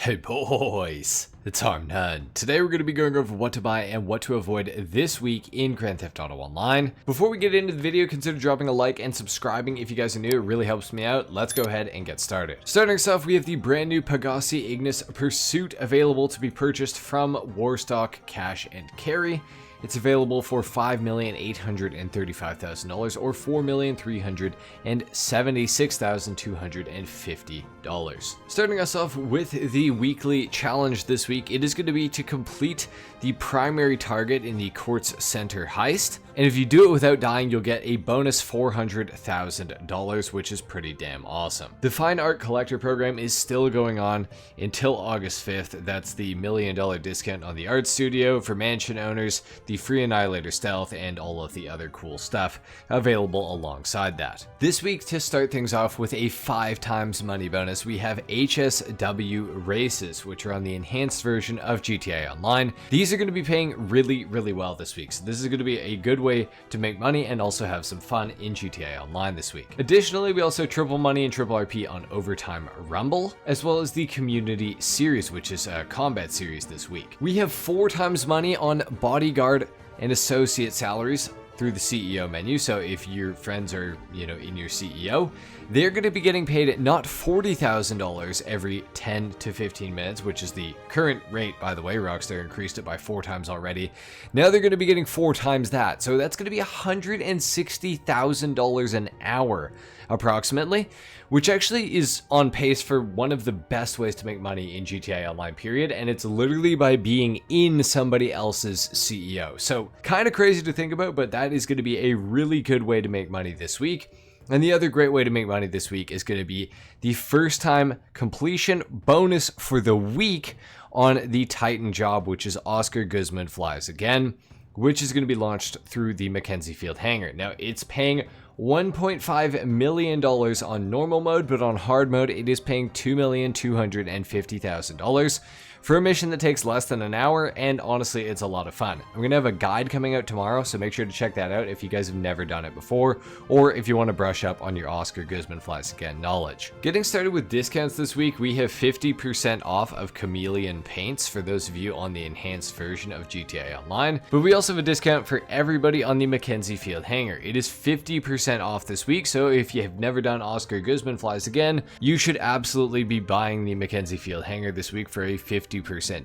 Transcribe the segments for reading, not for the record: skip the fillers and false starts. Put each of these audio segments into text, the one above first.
Hey boys, it's HarmNone. Today we're going to be going over what to buy and what to avoid this week in Grand Theft Auto Online. Before we get into the video, consider dropping a like and subscribing if you guys are new. It really helps me out. Let's go ahead and get started. Starting us off, we have the brand new Pegassi Ignis Pursuit available to be purchased from Warstock Cash and Carry. It's available for $5,835,000 or $4,376,250. Starting us off with the weekly challenge this week, it is going to be to complete the primary target in the Quartz Center heist. And if you do it without dying, you'll get a bonus $400,000, which is pretty damn awesome. The Fine Art Collector program is still going on until August 5th. That's the $1 million discount on the art studio for mansion owners, the free Annihilator stealth, and all of the other cool stuff available alongside that. This week, to start things off with a 5 times money bonus, we have HSW races, which are on the enhanced version of GTA Online. These are going to be paying really well this week, so this is going to be a good way to make money and also have some fun in GTA Online this week. Additionally, we also triple money and triple RP on Overtime Rumble, as well as the Community Series, which is a combat series this week. We have 4 times money on Bodyguard and Associate salaries through the CEO menu. So if your friends are, in your CEO, they're going to be getting paid not $40,000 every 10 to 15 minutes, which is the current rate, by the way. Rockstar increased it by 4 times already. Now they're going to be getting 4 times that. So that's going to be $160,000 an hour, approximately, which actually is on pace for one of the best ways to make money in GTA Online, period. And it's literally by being in somebody else's CEO. So kind of crazy to think about, but that is going to be a really good way to make money this week. And the other great way to make money this week is going to be the first time completion bonus for the week on the Titan job, which is Oscar Guzman Flies Again, which is going to be launched through the Mackenzie Field hangar. Now, it's paying $1.5 million on normal mode, but on hard mode, it is paying $2,250,000 for a mission that takes less than an hour, and honestly, it's a lot of fun. I'm going to have a guide coming out tomorrow, so make sure to check that out if you guys have never done it before, or if you want to brush up on your Oscar Guzman Flies Again knowledge. Getting started with discounts this week, we have 50% off of Chameleon paints for those of you on the enhanced version of GTA Online, but we also have a discount for everybody on the Mackenzie Field hangar. It is 50% off this week, so if you have never done Oscar Guzman Flies Again, you should absolutely be buying the Mackenzie Field hangar this week for a 50%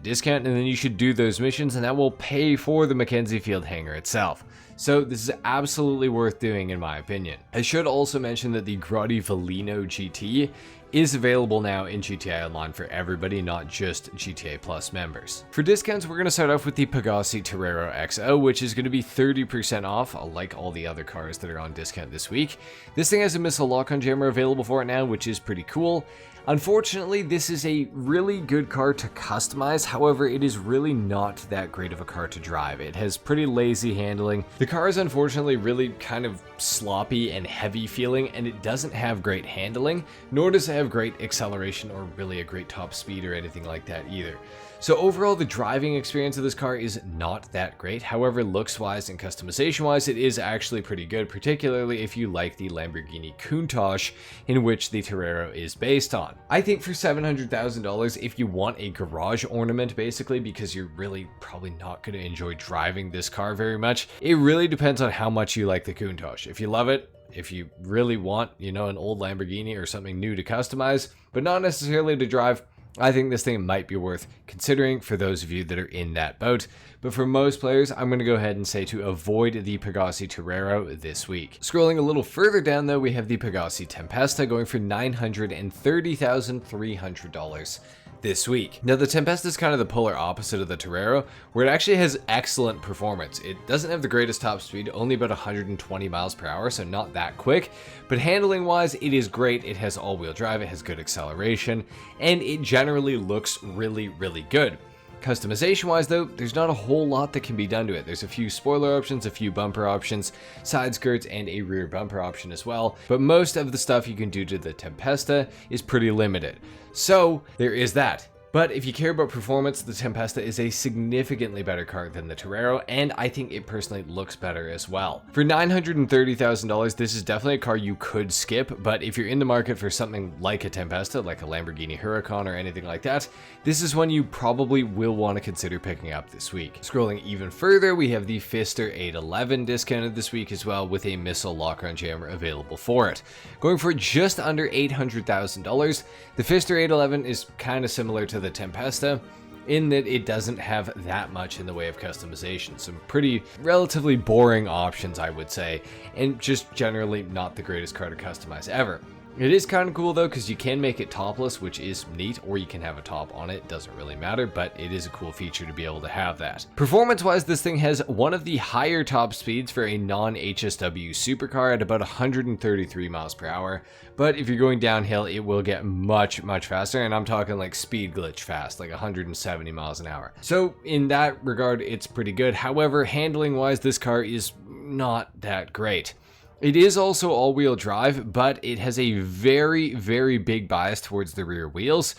discount, and then you should do those missions, and that will pay for the Mackenzie Field hangar itself. So this is absolutely worth doing, in my opinion. I should also mention that the Grotti Valino GT is available now in GTA Online for everybody, not just GTA Plus members. For discounts, we're going to start off with the Pegassi Torero XO, which is going to be 30% off, like all the other cars that are on discount this week. This thing has a missile lock-on jammer available for it now, which is pretty cool. Unfortunately, this is a really good car to customize. However, it is really not that great of a car to drive. It has pretty lazy handling. The car is unfortunately really kind of sloppy and heavy feeling, and it doesn't have great handling, nor does it have great acceleration or really a great top speed or anything like that either. So overall, the driving experience of this car is not that great. However, looks-wise and customization-wise, it is actually pretty good, particularly if you like the Lamborghini Countach, in which the Torero is based on. I think for $700,000, if you want a garage ornament, basically, because you're really probably not going to enjoy driving this car very much, it really depends on how much you like the Countach. If you love it, if you really want, an old Lamborghini or something new to customize, but not necessarily to drive, I think this thing might be worth considering for those of you that are in that boat. But for most players, I'm going to go ahead and say to avoid the Pegassi Torero this week. Scrolling a little further down, though, we have the Pegassi Tempesta going for $930,300 this week. Now, the Tempesta is kind of the polar opposite of the Torero, where it actually has excellent performance. It doesn't have the greatest top speed, only about 120 miles per hour, so not that quick, but handling wise, it is great. It has all-wheel drive, it has good acceleration, and it generally looks really good. Customization wise though, there's not a whole lot that can be done to it. There's a few spoiler options, a few bumper options, side skirts, and a rear bumper option as well, but most of the stuff you can do to the Tempesta is pretty limited. So there is that. But if you care about performance, the Tempesta is a significantly better car than the Torero, and I think it personally looks better as well. For $930,000, this is definitely a car you could skip, but if you're in the market for something like a Tempesta, like a Lamborghini Huracan or anything like that, this is one you probably will want to consider picking up this week. Scrolling even further, we have the Fister 811 discounted this week as well, with a missile lock-on jammer available for it. Going for just under $800,000, the Fister 811 is kind of similar to the Tempesta in that it doesn't have that much in the way of customization. Some pretty relatively boring options, I would say, and just generally not the greatest car to customize ever. It is kind of cool though, because you can make it topless, which is neat, or you can have a top on it. Doesn't really matter, but it is a cool feature to be able to have that. Performance wise, this thing has one of the higher top speeds for a non-HSW supercar at about 133 miles per hour. But if you're going downhill, it will get much faster, and I'm talking like speed glitch fast, like 170 miles an hour. So in that regard, it's pretty good. However, handling wise, this car is not that great. It is also all-wheel drive, but it has a very big bias towards the rear wheels,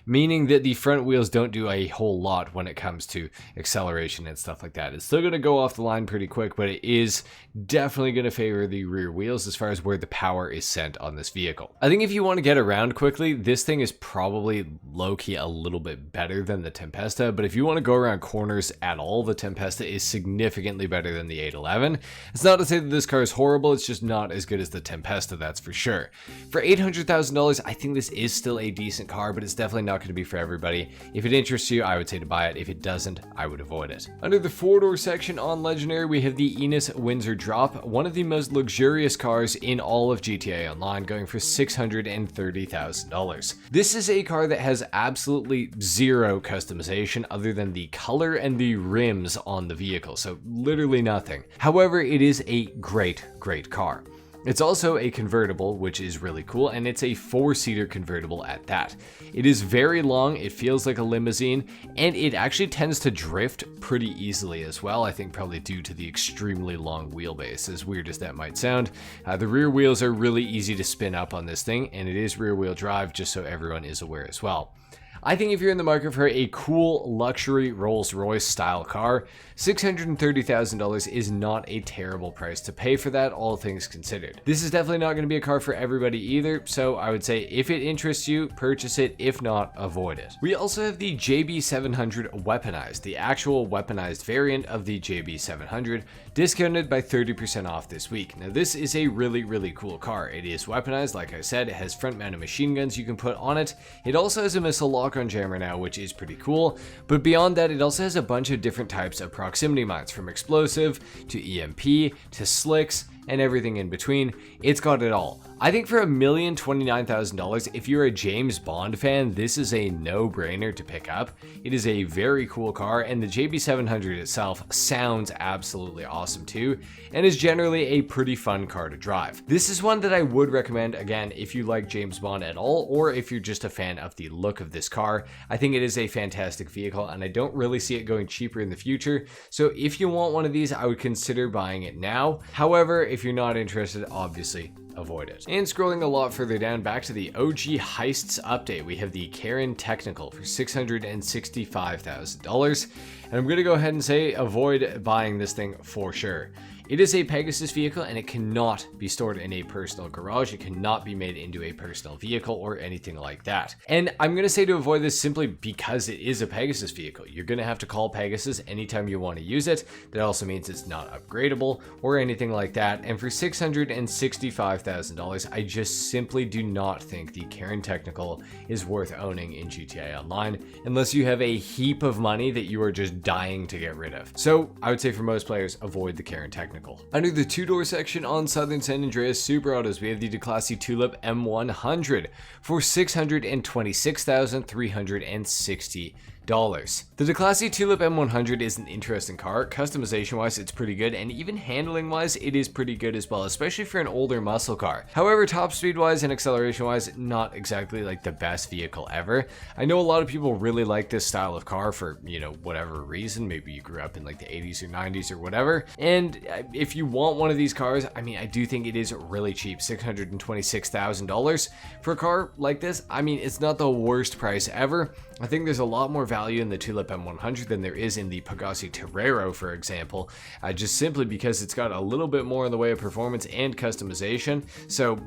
meaning that the front wheels don't do a whole lot when it comes to acceleration and stuff like that. It's still going to go off the line pretty quick, but it is definitely going to favor the rear wheels as far as where the power is sent on this vehicle. I think if you want to get around quickly, this thing is probably low-key a little bit better than the Tempesta, but if you want to go around corners at all, the Tempesta is significantly better than the 811. It's not to say that this car is horrible, it's just not as good as the Tempesta, that's for sure. For $800,000, I think this is still a decent car, but it's definitely not going to be for everybody. If it interests you, I would say to buy it. If it doesn't, I would avoid it. Under the four-door section on Legendary, we have the Enos Windsor Drop, one of the most luxurious cars in all of GTA Online, going for $630,000. This is a car that has absolutely zero customization other than the color and the rims on the vehicle, so literally nothing. However, it is a great car. It's also a convertible, which is really cool, and it's a 4-seater convertible at that. It is very long, it feels like a limousine, and it actually tends to drift pretty easily as well, I think probably due to the extremely long wheelbase, as weird as that might sound. The rear wheels are really easy to spin up on this thing, and it is rear-wheel drive, just so everyone is aware as well. I think if you're in the market for a cool luxury Rolls-Royce style car, $630,000 is not a terrible price to pay for that, all things considered. This is definitely not going to be a car for everybody either, so I would say if it interests you, purchase it. If not, avoid it. We also have the JB700 Weaponized, the actual weaponized variant of the JB700, discounted by 30% off this week. Now this is a really cool car. It is weaponized, like I said, it has front-mounted machine guns you can put on it. It also has a missile lock-on jammer now, which is pretty cool, but beyond that, it also has a bunch of different types of proximity mines, from explosive to EMP to slicks and everything in between. It's got it all. I think for $1,029,000, if you're a James Bond fan, this is a no-brainer to pick up. It is a very cool car, and the JB700 itself sounds absolutely awesome too, and is generally a pretty fun car to drive. This is one that I would recommend, again, if you like James Bond at all, or if you're just a fan of the look of this car. I think it is a fantastic vehicle, and I don't really see it going cheaper in the future, so if you want one of these, I would consider buying it now. However, if you're not interested, obviously avoid it. And scrolling a lot further down, back to the OG Heists update, we have the Karen Technical for $665,000, and I'm going to go ahead and say avoid buying this thing for sure. It is a Pegasus vehicle, and it cannot be stored in a personal garage. It cannot be made into a personal vehicle or anything like that. And I'm going to say to avoid this simply because it is a Pegasus vehicle. You're going to have to call Pegasus anytime you want to use it. That also means it's not upgradable or anything like that. And for $665,000, I just simply do not think the Karen Technical is worth owning in GTA Online, unless you have a heap of money that you are just dying to get rid of. So I would say for most players, avoid the Karen Technical. Under the two-door section on Southern San Andreas Super Autos, we have the Declasse Tulip M100 for $626,360. The Declasse Tulip M100 is an interesting car. Customization wise it's pretty good, and even handling wise it is pretty good as well, especially for an older muscle car. However, top speed wise and acceleration wise, not exactly like the best vehicle ever. I know a lot of people really like this style of car for, you know, whatever reason. Maybe you grew up in like the 80s or 90s or whatever, and if you want one of these cars, I mean, I do think it is really cheap. $626,000 for a car like this. I mean, it's not the worst price ever. I think there's a lot more value in the Tulip M100 than there is in the Pagani Torero, for example, just simply because it's got a little bit more in the way of performance and customization. So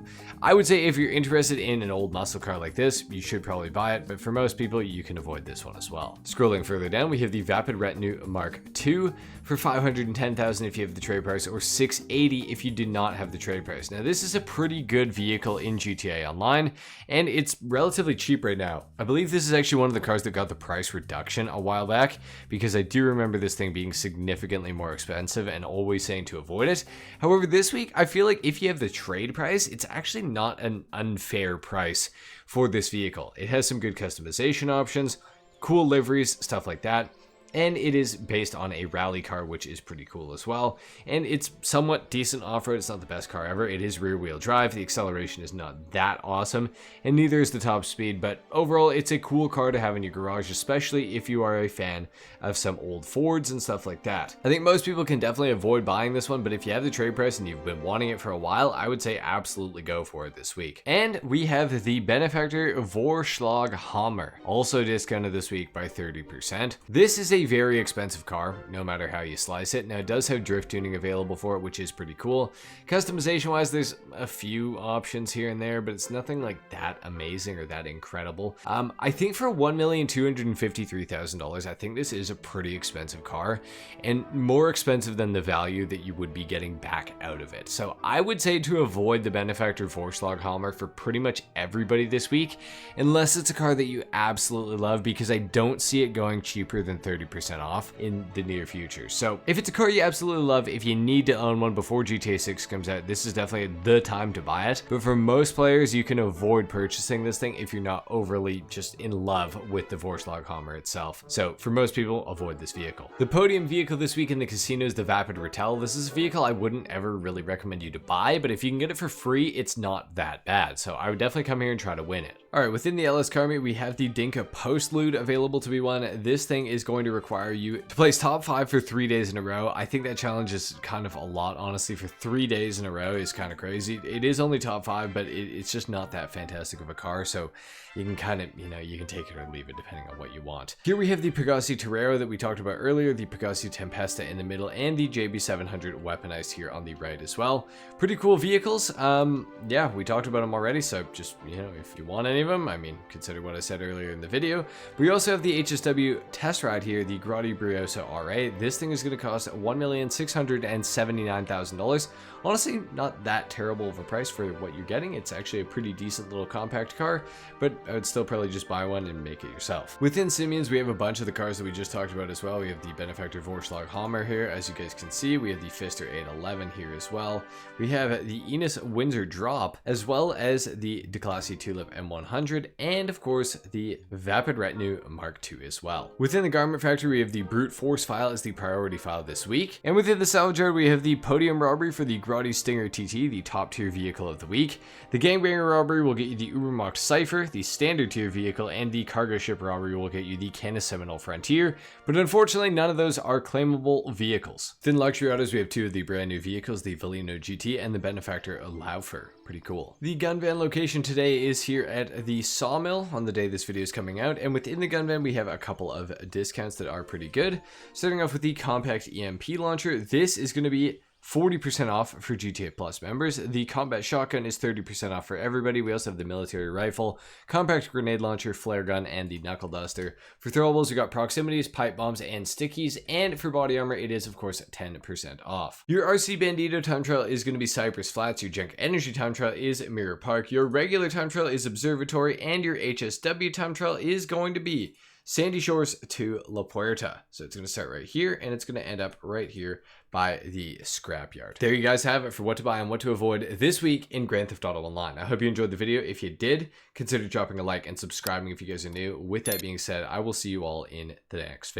I would say if you're interested in an old muscle car like this, you should probably buy it, but for most people, you can avoid this one as well. Scrolling further down, we have the Vapid Retinue Mark II for $510,000 if you have the trade price, or $680 if you do not have the trade price. Now, this is a pretty good vehicle in GTA Online, and it's relatively cheap right now. I believe this is actually one of the cars that got the price reduction a while back, because I do remember this thing being significantly more expensive and always saying to avoid it. However, this week, I feel like if you have the trade price, it's actually not an unfair price for this vehicle. It has some good customization options, cool liveries, stuff like that. And it is based on a rally car, which is pretty cool as well. And it's somewhat decent off-road. It's not the best car ever. It is rear-wheel drive. The acceleration is not that awesome, and neither is the top speed. But overall, it's a cool car to have in your garage, especially if you are a fan of some old Fords and stuff like that. I think most people can definitely avoid buying this one, but if you have the trade price and you've been wanting it for a while, I would say absolutely go for it this week. And we have the Benefactor Vorschlag Hammer, also discounted this week by 30%. This is a very expensive car, no matter how you slice it. Now, it does have drift tuning available for it, which is pretty cool. Customization wise, there's a few options here and there, but it's nothing like that amazing or that incredible. I think for $1,253,000, I think this is a pretty expensive car, and more expensive than the value that you would be getting back out of it. So I would say to avoid the Benefactor Vorschlag Hammer for pretty much everybody this week, unless it's a car that you absolutely love, because I don't see it going cheaper than 30% off in the near future. So if it's a car you absolutely love, if you need to own one before GTA 6 comes out, this is definitely the time to buy it. But for most players, you can avoid purchasing this thing if you're not overly just in love with the Vorschlag Hammer itself. So for most people, avoid this vehicle. The podium vehicle this week in the casino is the Vapid Ratel. This is a vehicle I wouldn't ever really recommend you to buy, but if you can get it for free, it's not that bad. So I would definitely come here and try to win it. All right, within the LS car meet, we have the Dinka Postlude available to be won. This thing is going to require you to place top 5 for 3 days in a row. I think that challenge is kind of a lot, honestly. For 3 days in a row is kind of crazy. It is only top 5, but it's just not that fantastic of a car, so you can kind of, you know, you can take it or leave it depending on what you want. Here we have the Pagani Torero that we talked about earlier, the Pagani Tempesta in the middle, and the JB700 weaponized here on the right as well. Pretty cool vehicles. Yeah, we talked about them already, so just, you know, if you want any of them, I mean, consider what I said earlier in the video. We also have the HSW test ride here, the Grotti Briosa RA. This thing is going to cost $1,679,000. Honestly, not that terrible of a price for what you're getting. It's actually a pretty decent little compact car, but I would still probably just buy one and make it yourself. Within Simeon's, we have a bunch of the cars that we just talked about as well. We have the Benefactor Vorschlag Hammer here, as you guys can see. We have the Pfister 811 here as well. We have the Enos Windsor Drop, as well as the Declasse Tulip M100, and of course, the Vapid Retinue Mark II as well. Within the Garment Factory, we have the Brute Force file as the priority file this week. And within the Salvage Yard, we have the Podium Robbery for the Grotti Stinger TT, the top tier vehicle of the week. The Gangbanger Robbery will get you the Ubermacht Cypher, the standard tier vehicle, and the Cargo Ship Robbery will get you the Canis Seminole Frontier, but unfortunately none of those are claimable vehicles. Within Luxury Autos, we have 2 of the brand new vehicles, the Valino GT and the Benefactor Laufer. Pretty cool. The gun van location today is here at the Sawmill on the day this video is coming out, and within the gun van we have a couple of discounts that are pretty good. Starting off with the compact EMP launcher, this is going to be 40% off for GTA Plus members. The combat shotgun is 30% off for everybody. We also have the military rifle, compact grenade launcher, flare gun, and the knuckle duster. For throwables, we got proximities, pipe bombs, and stickies. And for body armor, it is of course 10% off. Your RC Bandito time trial is going to be Cypress Flats. Your Junk Energy time trial is Mirror Park. Your regular time trial is Observatory, and your HSW time trial is going to be Sandy Shores to La Puerta. So it's going to start right here, and it's going to end up right here by the scrapyard. There you guys have it for what to buy and what to avoid this week in Grand Theft Auto Online. I hope you enjoyed the video. If you did, consider dropping a like and subscribing if you guys are new. With that being said, I will see you all in the next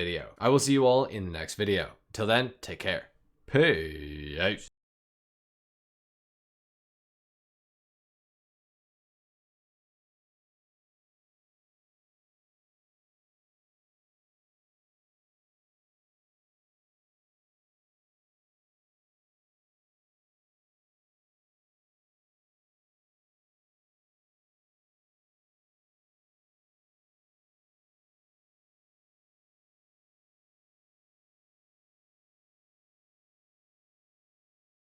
video. Till then, take care. Peace.